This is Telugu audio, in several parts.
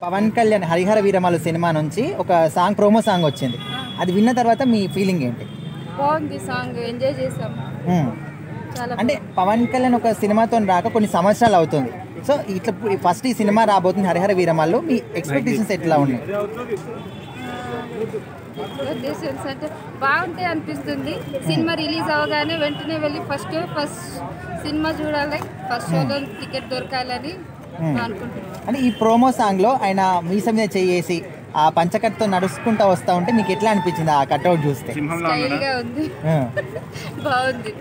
పవన్ కళ్యాణ్ హరిహర వీరమలు సినిమా నుంచి ఒక సాంగ్ ప్రోమో సాంగ్ వచ్చింది. అది విన్న తర్వాత మీ ఫీలింగ్ ఏంటి? బాగుంది సాంగ్, ఎంజాయ్ చేసాం. అంటే పవన్ కళ్యాణ్ ఒక సినిమాతో రాక కొన్ని సంవత్సరాలు అవుతుంది. సో ఇట్లా ఫస్ట్ ఈ సినిమా రాబోతుంది హరిహర వీరమల్లు, మీ ఎక్స్పెక్టేషన్స్ ఎట్లా ఉన్నాయి? ఎక్స్పెక్టేషన్స్ అంటే బాగుంటాయి అనిపిస్తుంది. సినిమా రిలీజ్ అవగానే వెంటనే వెళ్ళి ఫస్ట్ సినిమా చూడాలి, ఫస్ట్ షోలో టికెట్ దొరకాలని అనుకుంటున్నాను. అంటే ఈ ప్రోమో సాంగ్లో ఆయన మీస మీద చేసి ఆ పంచకట్టుతో నడుచుకుంటూ వస్తూ ఉంటే మీకు ఎట్లా అనిపించింది? ఆ కట్అవుట్ చూస్తే స్టైల్గా ఉంది, బాగుంది.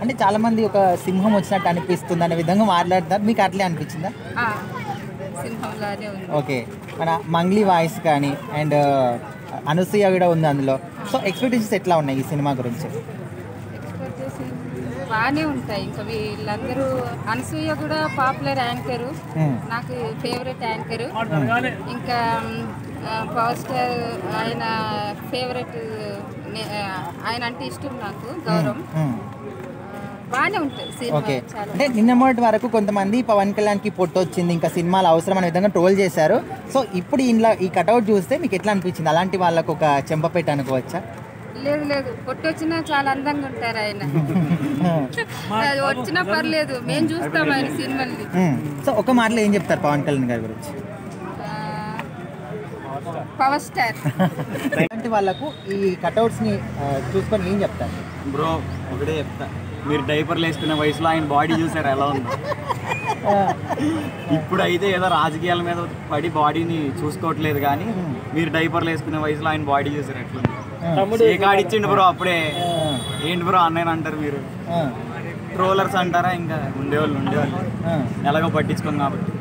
అంటే చాలా మంది ఒక సింహం వచ్చినట్టు అనిపిస్తుంది అనే విధంగా మాట్లాడతారు, మీకు అట్లే అనిపించిందా? సింహంలానే ఉంది. ఓకే, మన మంగ్లీ వాయిస్ కానీ అండ్ అనసూయ కూడా ఉంది అందులో. సో ఎక్స్పెక్టేషన్స్ ఎట్లా ఉన్నాయి ఈ సినిమా గురించి? ఎక్స్పెక్టేషన్ బాగానే ఉంటాయి. ఇంకా వీళ్ళందరూ, అనసూయ కూడా పాపులర్ యాంకరు, నాకు ఫేవరెట్ యాంకరు. ఇంకా పవర్ స్టార్ ఆయన ఫేవరెట్, ఆయన అంటే ఇష్టం, నాకు గౌరవం. బాగానే ఉంటుంది. ఓకే, అంటే నిన్న మొదటి వరకు కొంతమంది పవన్ కళ్యాణ్కి పొట్టు వచ్చింది, ఇంకా సినిమాలు అవసరం అనే విధంగా ట్రోల్ చేశారు. సో ఇప్పుడు ఇంట్లో ఈ కట్అవుట్ చూస్తే మీకు ఎట్లా అనిపించింది? అలాంటి వాళ్ళకు ఒక చెంపపేట అనుకోవచ్చా? లేదు లేదు, పొట్టు వచ్చినా చాలా అందంగా ఉంటారు ఆయన. వచ్చినా పర్లేదు, మేము చూస్తాం ఆయన సినిమాల్ని. సో ఒక మాటలో ఏం చెప్తారు పవన్ కళ్యాణ్ గారి గురించి? Power star. అలాంటి వాళ్ళకు ఈ కట్అవుట్స్ని చూసుకొని ఏం చెప్తారు? బ్రో ఒకటే చెప్తా, మీరు డైపర్లు వేసుకునే వయసులో ఆయన బాడీ చూసారు ఎలా ఉంది. ఇప్పుడు అయితే ఏదో రాజకీయాల మీద పడి బాడీని చూసుకోవట్లేదు, కానీ మీరు డైపర్లు వేసుకునే వయసులో ఆయన బాడీ చూసారు ఎట్లుంది. ఏ కాడిచ్చిండు బ్రో అప్పుడే. ఏంటి బ్రో అన్నయ్య అంటారు మీరు, ట్రోలర్స్ అంటారా? ఇంకా ఉండేవాళ్ళు ఎలాగో పట్టించుకోం కాబట్టి.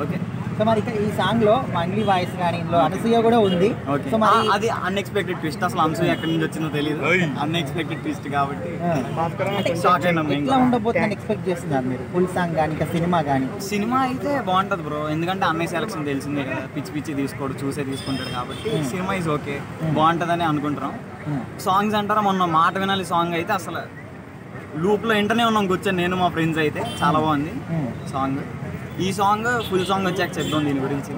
ఓకే, సో మరి ఈ సాంగ్ లో మంగ్లీ వాయిస్ కానీ ఇందులో అనసూయ కూడా ఉంది. సో మరి అది అన్ఎక్స్పెక్టెడ్ ట్విస్ట్. అసలు అనసూయ ఎక్కడి నుంచి వచ్చిందో తెలియదు, అన్ఎక్స్పెక్టెడ్ ట్విస్ట్ కాబట్టి షాక్ అయినా. ఎట్లా ఉండబోతుందని ఎక్స్పెక్ట్ చేస్తున్నారు మీరు? ఫుల్ సాంగ్ కానీ ఇంకా సినిమా కానీ? సినిమా అయితే బాగుంటుంది బ్రో, ఎందుకంటే అన్నయ్య సెలక్షన్ తెలిసిందే కదా, పిచ్చి పిచ్చి తీసుకోడు, తీసుకుంటాడు కాబట్టి సినిమా ఈజ్ ఓకే, బాగుంటుందని అనుకుంటున్నాం. సాంగ్స్ అంటారా, మొన్న మాట వినాలి సాంగ్ అయితే అసలు లూప్లో వెంటనే ఉన్నాం కూర్చొని, నేను మా ఫ్రెండ్స్ అయితే. చాలా బాగుంది సాంగ్. ఈ సాంగ్ ఫుల్ సాంగ్ వచ్చాక చెప్తాం దీని గురించి.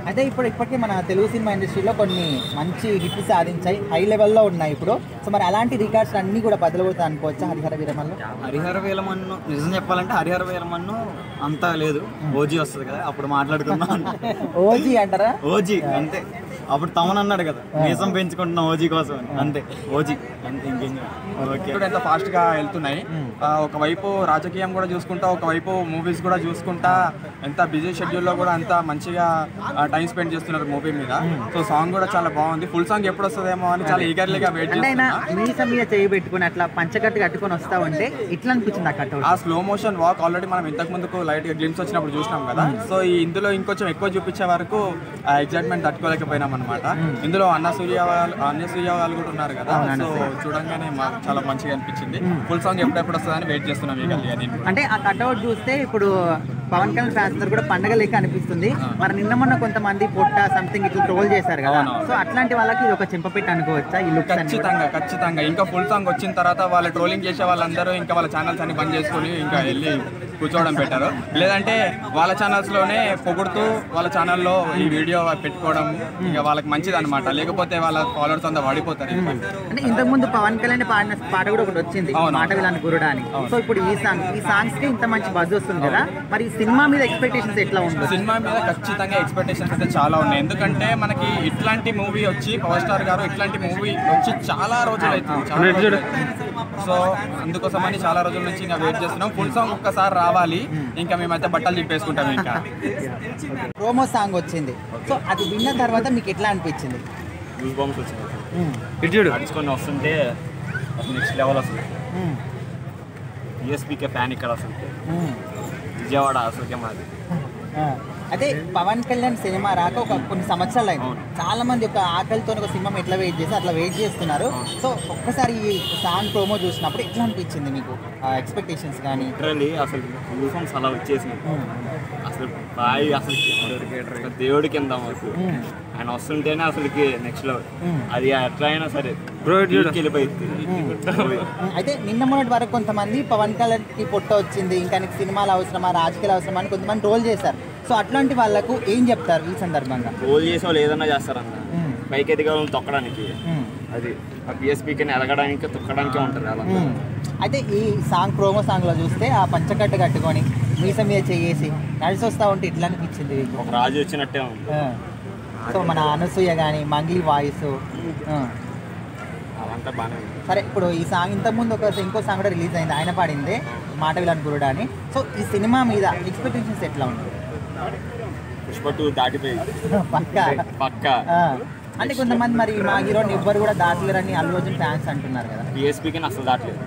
అయితే ఇప్పటికీ మన తెలుగు సినిమా ఇండస్ట్రీలో కొన్ని మంచి హిట్లు సాధించాయి, హై లెవెల్లో ఉన్నాయి ఇప్పుడు. సో మరి అలాంటి రికార్డ్స్ అన్నీ కూడా బదులవుతాయి అనుకోవచ్చా హరిహర వీరమల్లు? హరిహర వీరమన్ను నిజం చెప్పాలంటే హరిహర వీరమన్ను అంతా లేదు, ఓజీ వస్తుంది కదా, అప్పుడు మాట్లాడుకుందాం. ఓజీ అంటారా? ఓజీ అంతే. అప్పుడు తమన్ అన్నాడు కదా, మీసం పెంచుకుంటున్నాం ఓజీ కోసం అని, అంతే ఓజీ అంతే, ఇంకేం. ఎంత ఫాస్ట్ గా వెళ్తున్నాయి, ఒకవైపు రాజకీయం కూడా చూసుకుంటా, ఒకవైపు మూవీస్ కూడా చూసుకుంటా, ఎంత బిజీ షెడ్యూల్లో కూడా అంత మంచిగా టైం స్పెండ్ చేస్తున్నారు మూవీ మీద. సో సాంగ్ కూడా చాలా బాగుంది. ఫుల్ సాంగ్ ఎప్పుడు వస్తుందేమో అని చాలా ఈగర్లీగా వెయిట్ చేస్తున్నా. మీసం మీద చేయి పెట్టుకుని అట్లా పంచకట్టు కట్టుకొని వస్తా ఉంటే ఇట్లా అనిపించింది ఆ కట్అవుట్. ఆ స్లో మోషన్ వాక్ ఆల్రెడీ మనం ఇంతకు ముందుకు లైట్ గా గ్లిమ్స్ వచ్చినప్పుడు చూసినాం కదా. సో ఈ ఇందులో ఇంకొంచెం ఎక్కువ చూపించే వరకు ఎగ్జైట్మెంట్ తట్టుకోలేకపోయినాం అనమాట. ఇందులో అన్నసూయ వాళ్ళు కూడా ఉన్నారు కదా. సో చూడంగానే మాకు చాలా మంచిగా అనిపించింది. ఫుల్ సాంగ్ ఎప్పుడెప్పుడు వస్తుందని వెయిట్ చేస్తున్నాం. అంటే ఆ కట్అవుట్ చూస్తే ఇప్పుడు పవన్ కళ్యాణ్ ఫ్యాన్స్ కూడా పండగ లెక్క అనిపిస్తుంది. మరి నిన్న మొన్న కొంతమంది పొట్ట సంథింగ్ ఇట్లా ట్రోల్ చేశారు కదా. సో అట్లాంటి వాళ్ళకి ఇది ఒక చెంపపెట్టి అనుకోవచ్చా ఈ లుక్? ఖచ్చితంగా ఇంకా ఫుల్ సాంగ్ వచ్చిన తర్వాత వాళ్ళు ట్రోలింగ్ చేసే వాళ్ళందరూ ఇంకా వాళ్ళ ఛానల్స్ అన్ని బంద్ చేసుకొని ఇంకా వెళ్ళి కూర్చోవడం పెట్టారు. లేదంటే వాళ్ళ ఛానల్స్లోనే పొగుడుతూ వాళ్ళ ఛానల్లో ఈ వీడియో పెట్టుకోవడం ఇంకా వాళ్ళకి మంచిది అనమాట. లేకపోతే వాళ్ళ ఫాలోవర్స్ అంతా వాడిపోతారు. అంటే ఇంతకుముందు పవన్ కళ్యాణ్ పాడిన పాట కూడా ఒకటి వచ్చింది, మాట విలాని గురుడా అని. సో ఇప్పుడు ఈ సాంగ్స్ కి ఇంత మంచి బజ్ వస్తుంది కదా. మరి సినిమా మీద ఎక్స్పెక్టేషన్స్ ఎట్లా ఉంటుంది? సినిమా మీద ఖచ్చితంగా ఎక్స్పెక్టేషన్స్ అయితే చాలా ఉన్నాయి. ఎందుకంటే మనకి ఇట్లాంటి మూవీ వచ్చి, పవర్ స్టార్ గారు ఇట్లాంటి మూవీ వచ్చి చాలా రోజులు అవుతుంది. సో అందుకోసమని చాలా రోజుల నుంచి ఇంకా వెయిట్ చేస్తున్నాం. ఫుల్ సాంగ్ ఒక్కసారి రావాలి, ఇంకా మేమైతే బట్టలు తిప్పేసుకుంటాం. ఇంకా ప్రోమో సాంగ్ వచ్చింది, సో అది విన్న తర్వాత మీకు ఎట్లా అనిపించింది? గూస్ బాంబ్స్ వచ్చింది, నడుచుకొని వస్తుంటే అసలు నెక్స్ట్ లెవెల్ వస్తుంది. యూఎస్పీకే ఫ్యాన్ ఇక్కడ అసలు విజయవాడ అసలుకే మాది. అదే పవన్ కళ్యాణ్ సినిమా రాక కొన్ని సంవత్సరాలు అయింది. చాలా మంది ఒక ఆకలితో ఒక సినిమా ఎట్లా వెయిట్ చేసి అట్లా వెయిట్ చేస్తున్నారు. సో ఒక్కసారి ఈ సాంగ్ ప్రోమో చూసినప్పుడు ఎట్లా అనిపించింది మీకు? ఎక్స్పెక్టేషన్స్ కానీ లిటరల్లీ అసలు యూనిఫామ్స్ అలా వచ్చేసినాయి. అసలు బాయ్ అసలు దేవుడి కింద మాకు ఆయన వస్తుంటేనే అసలుకి నెక్స్ట్ లెవెల్. అది ఎట్లా అయినా సరే వెళ్ళిపోయింది. అయితే నిన్న మొన్నటి వరకు కొంతమంది పవన్ కళ్యాణ్కి పొట్ట వచ్చింది, ఇంకా సినిమాలు అవసరమా, రాజకీయాలు అవసరమా అని కొంతమంది ట్రోల్ చేశారు. సో అట్లాంటి వాళ్ళకు ఏం చెప్తారు ఈ సందర్భంగా? రోల్ చేసే వాళ్ళు ఏదన్నా చేస్తారన్న, పైకి ఎదిగే తొక్కడానికి, అది ఆ పిఎస్పీకి ఎదగడానికి తొక్కడానికే ఉంటుంది అలా. అయితే ఈ సాంగ్ ప్రోమో సాంగ్లో చూస్తే ఆ పంచకట్టు కట్టుకొని మీసం మీద చేసి కలిసి వస్తూ ఉంటే ఇట్లా అనిపించింది మీకు? ఒక రాజు వచ్చినట్టే ఉంది. సో మన అనసూయ కానీ మంగ్లీ వాయిస్ అదంతా బాగానే ఉంది. సరే, ఇప్పుడు ఈ సాంగ్ ఇంతకుముందు ఇంకో సాంగ్ కూడా రిలీజ్ అయింది, ఆయన పాడిందే మాట విలాన్ గురుడా అని. సో ఈ సినిమా మీద ఎక్స్పెక్టేషన్స్ ఎట్లా ఉంటాయి? పుష్ప 2 దాటిపోయింది పక్కా పక్కా. అంటే కొంతమంది మరి మా హీరోని ఎవ్వరు కూడా దాటలేరని అల్లు అర్జున్ ఫ్యాన్స్ అంటున్నారు కదా. పిఎస్పీకి అసలు దాటలేదు.